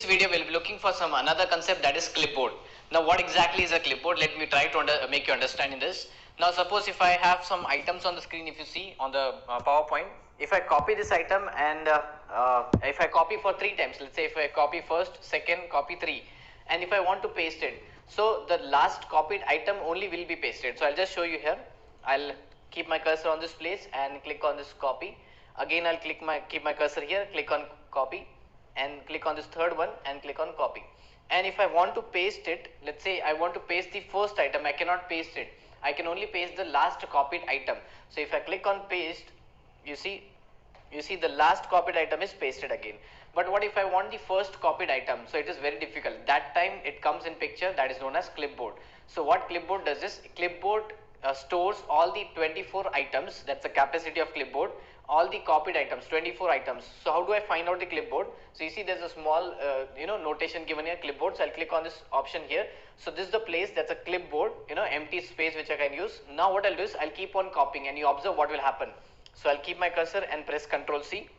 This video we'll be looking for some another concept, that is clipboard. Now what exactly is a clipboard? Let me try to make you understand in this. Now suppose if I have some items on the screen, if you see on the PowerPoint, if I copy this item and if I copy for 3 times, let's say if I copy first, second, copy 3, and if I want to paste it, so the last copied item only will be pasted. So I'll just show you here. I'll keep my cursor on this place and click on this copy. Again I'll keep my cursor here, click on copy, and click on this third one and click on copy. And if I want to paste it, let's say I want to paste the first item, I cannot paste it. I can only paste the last copied item. So if I click on paste, you see the last copied item is pasted again. But what if I want the first copied item? So it is very difficult. That time it comes in picture, that is known as clipboard. So what clipboard does is, clipboard stores all the 24 items, that's the capacity of clipboard, all the copied items, 24 items. So how do I find out the clipboard? So you see there's a small notation given here, clipboard. So I'll click on this option here. So this is the place, that's a clipboard, empty space which I can use. Now what I'll do is I'll keep on copying and you observe what will happen. So I'll keep my cursor and press Ctrl C,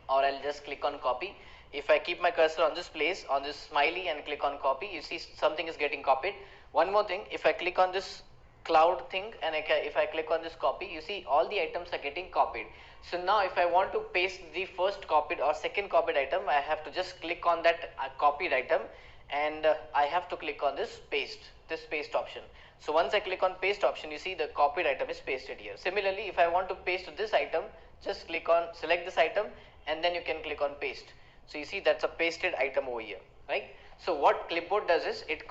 or I'll just click on copy. If I keep my cursor on this place, on this smiley, and click on copy, you see something is getting copied. One more thing, if I click on this cloud thing and if I click on this copy, you see all the items are getting copied. So now if I want to paste the first copied or second copied item, I have to just click on that copied item, and I have to click on this paste option. So once I click on paste option, you see the copied item is pasted here. Similarly, if I want to paste this item, just select this item, and then you can click on paste. So you see that's a pasted item over here, right? So what clipboard does is it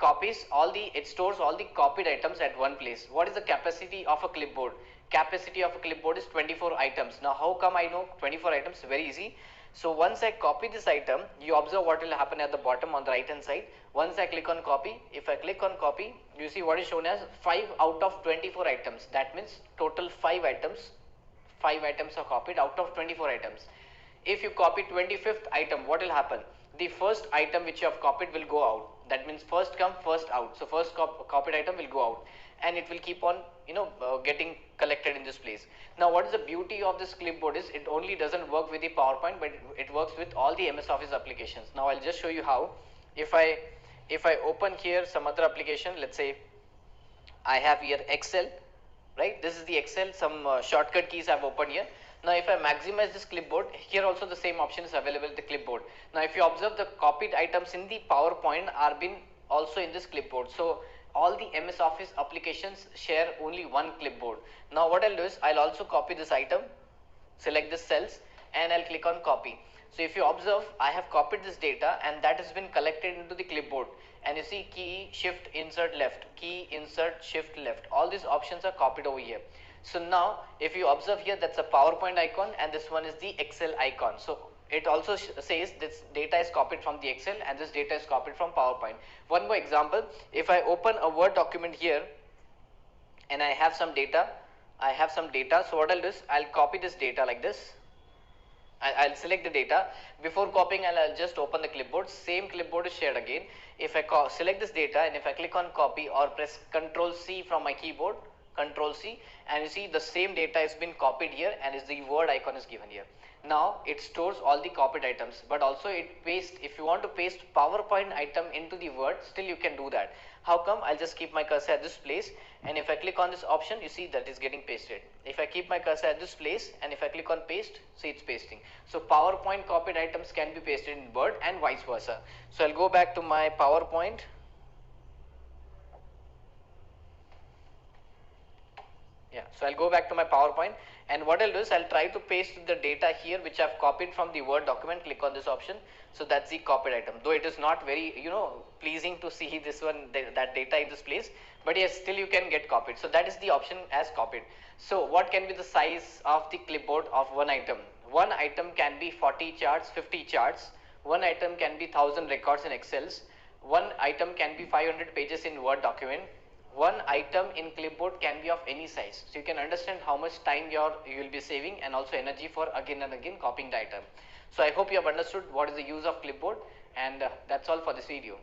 stores all the copied items at one place. What is the capacity of a clipboard? Capacity of a clipboard is 24 items. Now how come I know 24 items? Very easy. So once I copy this item, you observe what will happen at the bottom on the right hand side. Once I click on copy, if I click on copy, you see what is shown as 5 out of 24 items. That means total 5 items are copied out of 24 items. If you copy 25th item, what will happen? The first item which you have copied will go out. That means first come, first out. So first copied item will go out, and it will keep on getting collected in this place. Now what is the beauty of this clipboard is, it only doesn't work with the PowerPoint, but it works with all the MS Office applications. Now I'll just show you how. If I open here some other application, let's say I have here Excel, right? This is the Excel, some shortcut keys I've opened here. Now if I maximize this clipboard, here also the same option is available in the clipboard. Now if you observe, the copied items in the PowerPoint are been also in this clipboard. So all the MS Office applications share only one clipboard. Now what I'll do is I'll also copy this item, select this cells, and I'll click on copy. So if you observe, I have copied this data and that has been collected into the clipboard. And you see key, shift, insert left, key, insert, shift left. All these options are copied over here. So now if you observe here, that's a PowerPoint icon and this one is the Excel icon. So it also says this data is copied from the Excel and this data is copied from PowerPoint. One more example, if I open a Word document here and I have some data, so what I'll do is I'll copy this data like this. I'll select the data. Before copying, I'll just open the clipboard. Same clipboard is shared again. If I select this data and if I click on copy or press Ctrl C from my keyboard, Ctrl C, and you see the same data has been copied here and is the Word icon is given here. Now it stores all the copied items, but also it pastes, if you want to paste PowerPoint item into the Word, still you can do that. How come? I'll just keep my cursor at this place, and if I click on this option, you see that is getting pasted. If I keep my cursor at this place and if I click on paste, see it's pasting. So PowerPoint copied items can be pasted in Word and vice versa. So I'll go back to my PowerPoint. So I'll go back to my PowerPoint, and what I'll do is I'll try to paste the data here which I've copied from the Word document. Click on this option. So that's the copied item, though it is not very pleasing to see this one, that data in this place, but yes, still you can get copied. So that is the option as copied. So what can be the size of the clipboard of one item? One item can be 40 charts, 50 charts. One item can be 1000 records in Excels. One item can be 500 pages in Word document. One item in clipboard can be of any size. So you can understand how much time you will be saving and also energy for again and again copying the item. So I hope you have understood what is the use of clipboard, and that's all for this video.